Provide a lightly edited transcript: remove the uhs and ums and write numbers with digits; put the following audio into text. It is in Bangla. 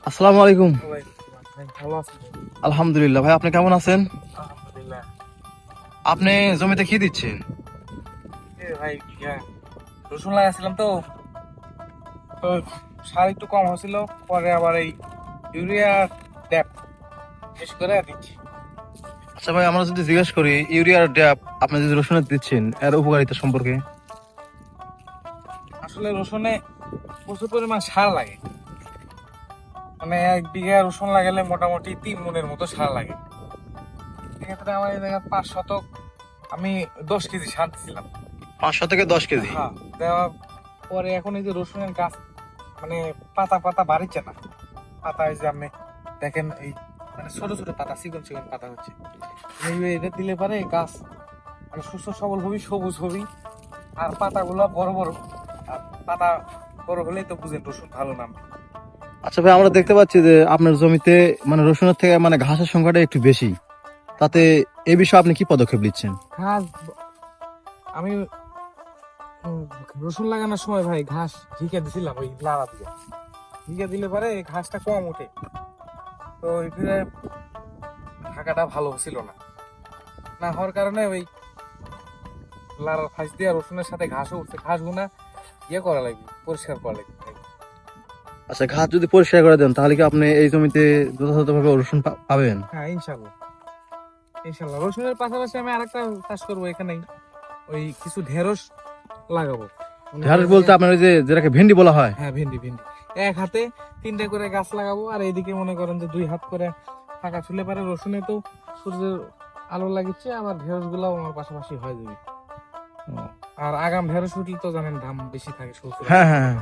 আসসালামু আলাইকুম। ভালো আছি। আলহামদুলিল্লাহ। ভাই আপনি কেমন আছেন? আলহামদুলিল্লাহ। আপনি জমিতে কি দিচ্ছেন? ভাই রসুন লাগাইছিলাম তো তো সার একটু কম হয়েছিল, পরে আবার এই ইউরিয়া ট্যাপ বেশি করে দিচ্ছি। আচ্ছা ভাই, আমরা যদি জিজ্ঞেস করি ইউরিয়ার ড্যাপ আপনি যদি রসুনে দিচ্ছেন এর উপকারিতা সম্পর্কে। আসলে রসুনে প্রচুর পরিমাণ সার লাগে, মানে 1 বিঘা রসুন লাগালে মোটামুটি 3 মণের মতো সার লাগে। সেক্ষেত্রে আমার এই জায়গায় 5 শতক আমি 10 কেজি সার দিছিলাম। 5 থেকে 10 কেজি? হ্যাঁ, দেওয়ার পরে এখন এই যে রসুনের গাছ মানে পাতা পাতা বাড়িচ্ছে না। পাতা এই যে আপনি দেখেন, এই মানে ছোট ছোট পাতা, চিকন চিকন পাতা হচ্ছে। এটা দিলে পারে গাছ মানে সুস্থ সবল হবি, সবুজ হবি, আর পাতাগুলো বড় বড়। আর পাতা বড় হলেই তো বুঝেন রসুন ভালো নামবে। আচ্ছা ভাই, আমরা দেখতে পাচ্ছি যে আপনার জমিতে মানে রসুনের থেকে মানে ঘাসের সংখ্যাটা একটু বেশি। তাতে এই বিষয়ে আপনি কি পদক্ষেপ নিচ্ছেন? ঘাস আমি রসুন লাগানোর সময় ভাই ঘাস ঢিকে দিছিলাম, ওই লাড়া দিয়ে ঢিকে দিলে পারে ঘাসটা কম ওঠে। তো এখানে থাকাটা ভালো ছিল না, না হওয়ার কারণে ওই লাড়ার ফাঁস দিয়ে রসুনের সাথে ঘাসও উঠছে। ঘাসগুনা করা লাগবে, পরিষ্কার করা লাগবে। আচ্ছা, ঘাস যদি পরিষ্কার করে দেন তাহলে কি আপনি এই জমিতে যথাযথভাবে রসুন পাবেন? হ্যাঁ, ইনশাল্লাহ ইনশাল্লাহ। রসুনের পাশাপাশি আমি আরেকটা চাষ করবো এখানেই, ওই কিছু ঢেঁড়স লাগাবো। ঢেঁড়স বলতে আপনার ওই যে যেটাকে ভেন্ডি বলা হয়? হ্যাঁ, ভেন্ডি ভেন্ডি। এক হাতে 3টে করে গাছ লাগাবো, আর এইদিকে মনে করেন যে 2 হাত করে ফাঁকা ছুলে পারে। রসুনে তো সূর্যের আলো লাগিচ্ছে, আবার ঢেঁড়স গুলাও আমার পাশাপাশি হয়ে যাবে। আর আগাম ঢেঁড়স উঠলে তো জানেন দাম বেশি থাকে, হ্যাঁ হ্যাঁ হ্যাঁ।